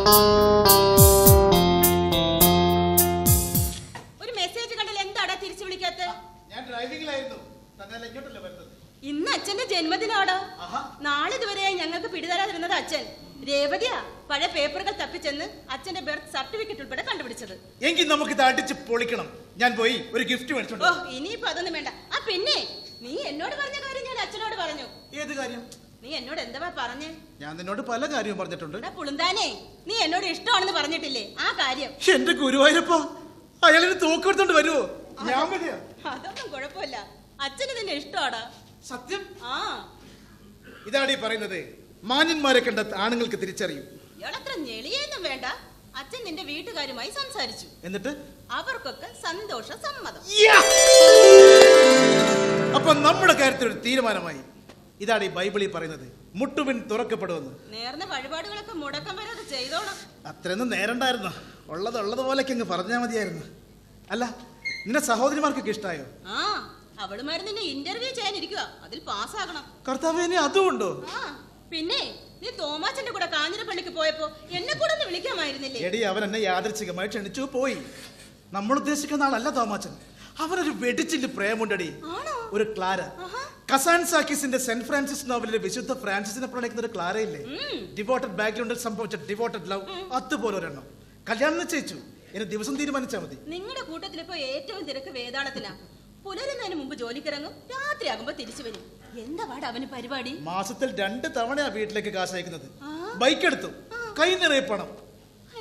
ഒരു മെസ്സേജ് കണ്ടല്ലോ, എന്താടാ തിരിച്ചു വിളിക്കാത്ത? ഞാൻ ഡ്രൈവിംഗിലായിരുന്നു. തന്നല്ല ഇങ്ങോട്ടല്ലേ വരുന്നത്. ഇന്ന് അച്ഛന്റെ ജന്മദിനാടോ. നാളെ ഇതുവരെയായി ഞങ്ങൾക്ക് പിടിതരാതിരുന്നത് അച്ഛൻ. രേവതിയാ പഴയ പേപ്പറുകൾ തപ്പിച്ചെന്ന് അച്ഛന്റെ ബർത്ത് സർട്ടിഫിക്കറ്റ് ഉൾപ്പെടെ കണ്ടുപിടിച്ചത്. എങ്കിൽ നമുക്ക് ഇത് അടിച്ച് പൊളിക്കണം. ഞാൻ പോയി ഒരു ഗിഫ്റ്റ് മേടിച്ചോണ്ട്. ഓ, ഇനിയിപ്പോ അതൊന്നും വേണ്ട. ആ പിന്നെ നീ എന്നോട് പറഞ്ഞ കാര്യം ഞാൻ അച്ഛനോട് പറഞ്ഞു. ഏത് കാര്യം? നീ എന്നോട് എന്താ പറഞ്ഞേ? ഞാൻ നിന്നോട് പല കാര്യവും പറഞ്ഞിട്ടുണ്ട്. പുളുന്താനേ, നീ എന്നോട് ഇഷ്ടമാണെന്ന് പറഞ്ഞിട്ടില്ലേ? ആ കാര്യം. എന്റെ ഗുരുവായൂരപ്പ, അയാളിന് തോക്കെടുത്തോണ്ട് വരുവോ? ഞാൻ മതിയാ. അതൊന്നും കുഴപ്പമില്ല, അച്ഛന് നിന്നെ ഇഷ്ടമാടാ. സത്യം? ആ, ഇതാണ് ഈ പറയുന്നത്. മാന്യന്മാരെ കണ്ട ആണുങ്ങൾക്ക് തിരിച്ചറിയും. ഇയാളത്ര ഞെളിയൊന്നും വേണ്ട. അച്ഛൻ നിന്റെ വീട്ടുകാരുമായി സംസാരിച്ചു. എന്നിട്ട് അവർക്കൊക്കെ സന്തോഷ സമ്മതം. അപ്പൊ നമ്മുടെ കാര്യത്തിൽ ഒരു തീരുമാനമായി. ഇതാണ് ഈ ബൈബിളിൽ പറയുന്നത്, മുട്ടുപിൻ തുറക്കപ്പെടുമെന്ന്. നേർന്ന വഴിപാടുകളൊക്കെ മുടക്കം വരാതെ ചെയ്തോണം. അത്രയൊന്നും നേരണ്ടായിരുന്നു. ഉള്ളതുപോലൊക്കെ അങ്ങ് പറഞ്ഞാൽ മതിയായിരുന്നു. അല്ല, നിന്റെ സഹോദരിമാർക്കൊക്കെ ഇഷ്ടായോ? ആ, അവളുമാര് നിന്നെ ഇന്റർവ്യൂ ചെയ്യാനിരിക്കുക. അതിൽ പാസ്സാകണം. കർത്താവിനെ അതുകൊണ്ടോ? ആ, പിന്നെ നീ തോമാച്ചന്റെ കൂടെ കാഞ്ഞിരപ്പള്ളിക്ക് പോയപ്പോ എന്നെ കൂടെ ഒന്ന് വിളിക്കാമായിരുന്നില്ലേ? എടി, അവൻ എന്നെ യാദൃച്ഛികമായി ക്ഷണിച്ചു പോയി. നമ്മൾ ഉദ്ദേശിക്കുന്ന ആളല്ല തോമാച്ചൻ. അവനൊരു വെടിച്ചില് പ്രേമുണ്ടടി. ഒരു ക്ലാര. കസാൻ സാക്കിസിന്റെ സെന്റ് ഫ്രാൻസിസ് നോവലിലെ വിശുദ്ധ ഫ്രാൻസിസിനെ പ്രണയിക്കുന്ന ഒരു ക്ലാര ഇല്ലേ? ഡിവോട്ടഡ് ബാക്ക്ഗ്രൗണ്ടിൽ സംഭവിച്ച ഡിവോട്ടഡ് ലവ്, അതുപോലെ ഒരെണ്ണം. കല്യാണം നിശ്ചയിച്ചു. എന്നെ ദിവസം തീരുമാനിച്ചാൽ മതി. നിങ്ങളുടെ കൂട്ടത്തിൽ ഇപ്പൊ ഏറ്റവും തിരക്ക് വേതാളത്തിലാ. പുലരുന്നതിന് മുമ്പ് ജോലിക്കിറങ്ങും, രാത്രിയാകുമ്പോ തിരിച്ചു വരും. എന്താ പാട് അവന് പരിപാടി? മാസത്തിൽ 2 തവണയാ വീട്ടിലേക്ക് കാശ് അയക്കുന്നത്. ബൈക്ക് എടുത്തു, കൈ നിറയെ പണം.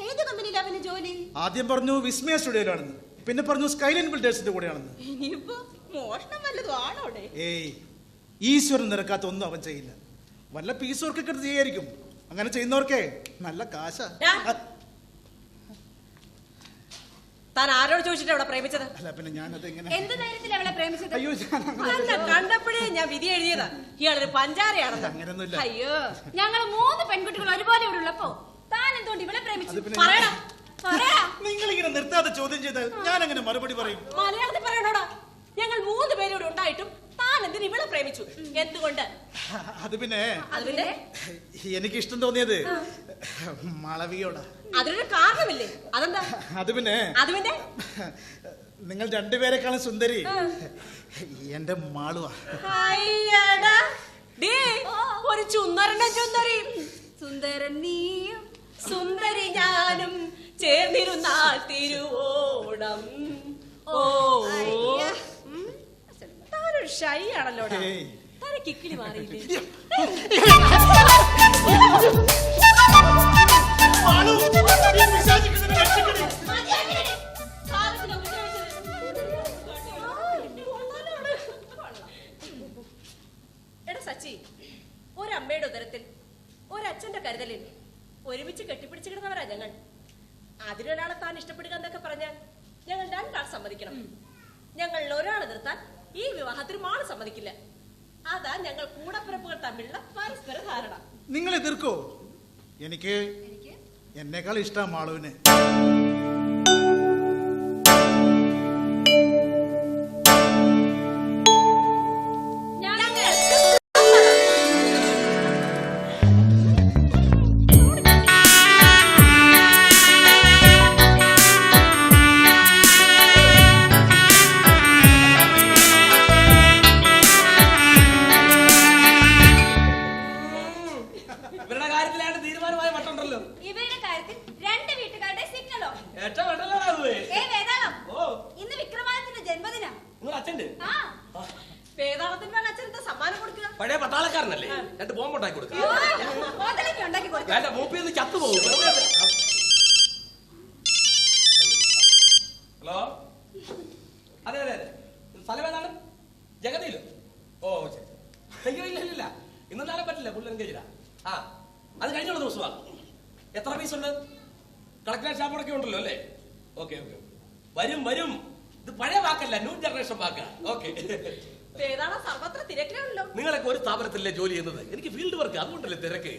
ഏത് കമ്പനിയിലാ അവന് ജോലി? ആദ്യം പറഞ്ഞു വിസ്മയ സ്റ്റുഡിയോയിലാണെന്ന്, പിന്നെ പറഞ്ഞു സ്കൈലൈൻ ബിൽഡേഴ്സിന്റെ കൂടെയാണെന്ന്. ഇനിയിപ്പോ മോഷണം വല്ലതും ആണോടെ? ഏയ്, ഈശ്വരൻ നിരക്കാത്ത ഒന്നും അവൻ ചെയ്യില്ല. വല്ല പീസ് വർക്കൊക്കെ എടുത്ത് ചെയ്യായിരിക്കും. അങ്ങനെ ചെയ്യുന്നവർക്കേ നല്ല കാശാ. താൻ ആരോട് ചോദിച്ചിട്ട് അവളെ പ്രേമിച്ചത്? അല്ല, പിന്നെ ഞാനത് എങ്ങനെ? എന്ത് ധൈര്യത്തിലാ അവളെ പ്രേമിച്ചത്? അയ്യോ, കണ്ടപ്പോഴേ ഞാൻ വിധി എഴുതിയതാ ഇയാളൊരു പഞ്ചാരയാണെന്ന്. അങ്ങനെയൊന്നുമില്ല. അയ്യോ, ഞങ്ങൾ 3 പെൺകുട്ടികൾ ഒരുപോലെ ഇവിടെ ഉള്ളപ്പോ താൻ എന്തുകൊണ്ട് ഇവളെ പ്രേമിച്ചു? നിങ്ങളിങ്ങനെ നിർത്താതെ ചോദ്യം ചെയ്താൽ ഞാൻ അങ്ങനെ മറുപടി പറയും. മലയാളത്തിൽ പറയണോടാ. ഞങ്ങൾ 3 പേരോട് ഉണ്ടായിട്ടും താൻ എന്തിന് ഇവളെ പ്രേമിച്ചു? എന്തുകൊണ്ട്? അത് പിന്നെ അതിന്റെ എനിക്ക് ഇഷ്ടം തോന്നിയത് മാളവിയോടാ. അതിനൊരു കാരണമില്ലേ? അതെന്താ? അത് പിന്നെ നിങ്ങൾ 2 പേരെക്കാളും സുന്ദരി എന്റെ മാളുവാ. ഒരു ചുന്ദരന്റെ ചുന്ദരി. സുന്ദരൻ നീയും സുന്ദരി ഞാനും ചേർന്നിരുന്നാൽ തിരുവോണം. ഓ, താനൊരു ഷൈ ആണല്ലോ. താനെ കിക്കിളി മാറിയില്ലേ? എടാ സച്ചി, ഒരമ്മയുടെ ഉദരത്തിൽ ഒരച്ഛന്റെ കരുതലിൽ ഒരുമിച്ച് കെട്ടിപ്പിടിച്ചു കിടന്നവരാ ഞങ്ങൾ. അതിലൊരാളെ താൻ ഇഷ്ടപ്പെടുക എന്നൊക്കെ പറഞ്ഞാൽ ഞങ്ങൾ 2 ആൾ സമ്മതിക്കണം. ഞങ്ങളിൽ ഒരാളെ നിർത്താൻ ഈ വിവാഹത്തിന് മാള് സമ്മതിക്കില്ല. അതാ ഞങ്ങൾ കൂടപ്പിറപ്പുകൾ തമ്മിലുള്ള പരസ്പര ധാരണ. നിങ്ങൾ എതിർക്കോ? എനിക്ക് എന്നേക്കാൾ ഇഷ്ടം മാളുവിനെ. പഴയ പട്ടാളക്കാരനല്ലേ? 2 ബോംബ് ഉണ്ടാക്കി കൊടുക്കാം. മൂപ്പിന്ന് ചത്തുപോകും. ഹലോ, അതെ അതെ അതെ, സ്ഥലം ഏതാണ്? ജഗതിയിലോ? ഓ ശരി. അയ്യോ ഇല്ല, ഇന്നും നാളെ പറ്റില്ല, ഫുൾ എൻഗേജിലാ. ആ, അത് കഴിഞ്ഞുള്ള ദിവസമാണ്. എത്ര പീസ് ഉണ്ട്? കളക്ടറേറ്റ് ഷാപ്പൊക്കെ ഉണ്ടല്ലോ അല്ലേ? ഓക്കെ ഓക്കെ, വരും. ഇത് പഴയ വാക്കല്ല, ന്യൂ ജനറേഷൻ വാക്കാ. ഓക്കെ. നിങ്ങളൊക്കെ ഒരു സ്ഥാപനത്തിലല്ലേ ജോലി ചെയ്യുന്നത്? എനിക്ക് ഫീൽഡ് വർക്ക്, അതുകൊണ്ടല്ലേ തിരക്ക്.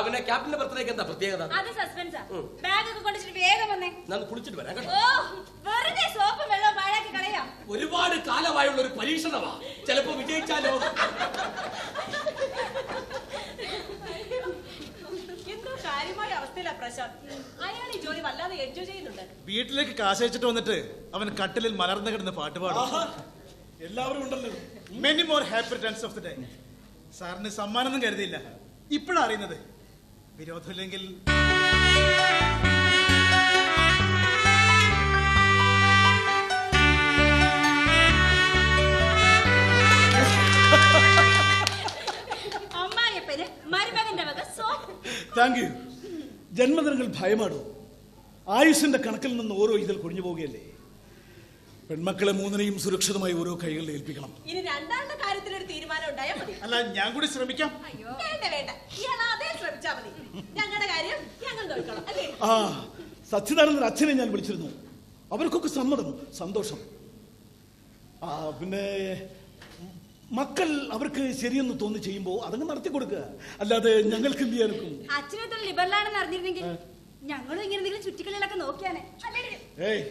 പിന്നെ ക്യാപ്റ്റന്റെ ബർത്ത്ഡേക്ക് എന്താ പ്രത്യേകത? ഞാൻ കുളിച്ചിട്ട് വരാം കേട്ടോ. ഒരുപാട് കാലമായുള്ള ഒരു പരീക്ഷണമാ, ചിലപ്പോ വിജയിച്ചാലോ. എന്തോ കാര്യമായ അവസ്ഥ അവസ്ഥയിലാ പ്രശാന്ത്. അയാൾ ഈ ജോലി വല്ലാതെ എൻജോയ് ചെയ്യുന്നുണ്ട്. വീട്ടിലേക്ക് കാശയച്ചിട്ട് വന്നിട്ട് അവൻ കട്ടിലിൽ മലർന്നു കിടന്ന് പാട്ട് പാടും. എല്ലാവരും ഉണ്ടല്ലോ. Many more happy returns of the day. സാറിന് സമ്മാനമൊന്നും കരുതിയില്ല, ഇപ്പോഴാണ് അറിയുന്നത്. വിരോധമില്ലെങ്കിൽ അമ്മായിയപ്പന് മരുമകന്റെ വക സോപ്പ്. Thank you. ജന്മദിനങ്ങൾ ഭയമാടോ. ആയുസിന്റെ കണക്കിൽ നിന്ന് ഓരോ ഇതിൽ കൊഴിഞ്ഞു പോവുകയല്ലേ. പെൺമക്കളെ മൂന്നിനെയും സുരക്ഷിതമായി ഓരോ കൈകളിൽ ഏൽപ്പിക്കണം. ഇനി രണ്ടാളുടെ കാര്യത്തിൽ ഒരു തീരുമാനം ഉണ്ടായാൽ മതി. അല്ല, ഞാൻ കൂടി ശ്രമിക്കാം. വേണ്ട വേണ്ട, ഇയാൾ അതേ ശ്രമിച്ചാ മതി. ഞങ്ങളുടെ കാര്യം ഞങ്ങൾ നോക്കണം അല്ലേ? ആ, സച്ചിദാനന്ദൻ അച്ഛനെ ഞാൻ വിളിച്ചിരുന്നു. അവർക്കൊക്കെ സമ്മതം, സന്തോഷം. ആ, പിന്നെ മക്കൾ അവർക്ക് ശരിയെന്ന് തോന്നി ചെയ്യുമ്പോ അതങ്ങ് നടത്തി കൊടുക്കുക. അല്ലാതെ ഞങ്ങൾക്ക് എന്ത് ചെയ്യാനൊക്കും? അച്ഛനത്ര ലിബറലാണെന്ന് അറിഞ്ഞിരുന്നെങ്കിൽ ഞങ്ങളും ഇങ്ങനെ എന്തെങ്കിലും ചുറ്റിക്കളികളൊക്കെ നോക്കിയാനെ. ഏയ്,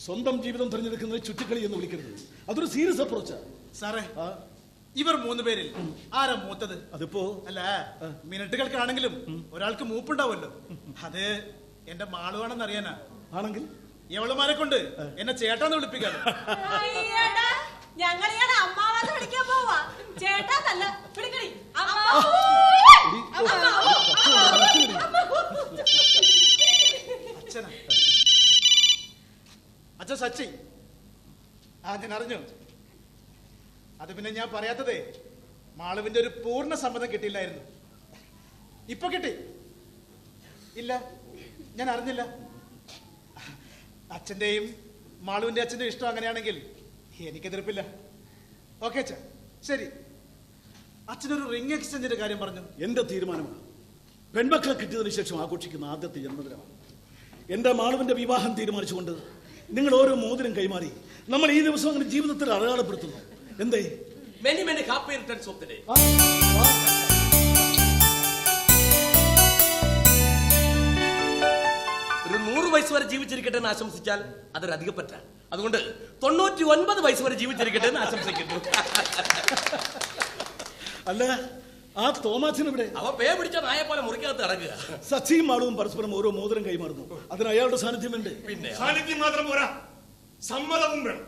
സ്വന്തം ജീവിതം തിരഞ്ഞെടുക്കുന്നത് ചുറ്റിക്കളി എന്ന് വിളിക്കരുത്. അതൊരു സീരിയസ് അപ്രോച്ചാ. സാറേ, ഇവർ മൂന്ന് പേരിൽ ആരാ മൂത്തത്? അതിപ്പോ അല്ല, മിനിറ്റുകൾക്കാണെങ്കിലും ഒരാൾക്ക് മൂപ്പുണ്ടാവുമല്ലോ. അത് എന്റെ മാളുവാണെന്ന് അറിയാനാ. ആണെങ്കിൽ എവളുമാരെ കൊണ്ട് എന്നെ ചേട്ടാന്ന് വിളിപ്പിക്കാതെ. ഞങ്ങൾ ഇയാളെ അമ്മാവാന്ന് വിളിക്കാൻ പോവാ. ചേട്ടാന്നല്ല, വിളിക്കണി അച്ഛനാ? അച്ഛൻ സച്ചി. ഞാൻ അറിഞ്ഞു. അത് പിന്നെ ഞാൻ പറയാത്തതേ, മാളുവിന്റെ ഒരു പൂർണ്ണ സമ്മതം കിട്ടിയില്ലായിരുന്നു. ഇപ്പൊ കിട്ടി. ഇല്ല, ഞാൻ അറിഞ്ഞില്ല. അച്ഛന്റെയും മാളുവിന്റെ അച്ഛന്റെ ഇഷ്ടം അങ്ങനെയാണെങ്കിൽ എനിക്ക് എതിർപ്പില്ല. ഓക്കെ അച്ഛാ, ശരി. അച്ഛനൊരു റിംഗ് എക്സ്ചേഞ്ചിന്റെ കാര്യം പറഞ്ഞു. എന്റെ തീരുമാനമാണ്. പെൺമക്കളെ കിട്ടിയതിനു ശേഷം ആഘോഷിക്കുന്ന ആദ്യത്തെ ജന്മദിനമാണ്. എന്റെ മാളുവിന്റെ വിവാഹം തീരുമാനിച്ചുകൊണ്ട് നിങ്ങൾ ഓരോ മോതിരം കൈമാറി നമ്മൾ ഈ ദിവസം അങ്ങനെ ജീവിതത്തിൽ അടയാളപ്പെടുത്തുന്നു. എന്തേ? Many many happy returns of the day. ഒരു 100 വയസ്സ് വരെ ജീവിച്ചിരിക്കട്ടെ എന്ന് ആശംസിച്ചാൽ അതൊരു അധികപ്പറ്റ. അതുകൊണ്ട് 99 വയസ്സ് വരെ ജീവിച്ചിരിക്കട്ടെ എന്ന് ആശംസിക്കുന്നു. അല്ല, ആ തോമാച്ചൻ ഇവിടെ? അവ പേ പിടിച്ച നായെ പോലെ മുറിക്കകത്ത് അടങ്ങുക. സച്ചിയും മാളുവും പരസ്പരം ഓരോ മോതിരം കൈമാറുന്നു. അതിന് അയാളുടെ സാന്നിധ്യം ഉണ്ട്. പിന്നെ സാന്നിധ്യം മാത്രം പോരാ, സമ്മതവും വേണം.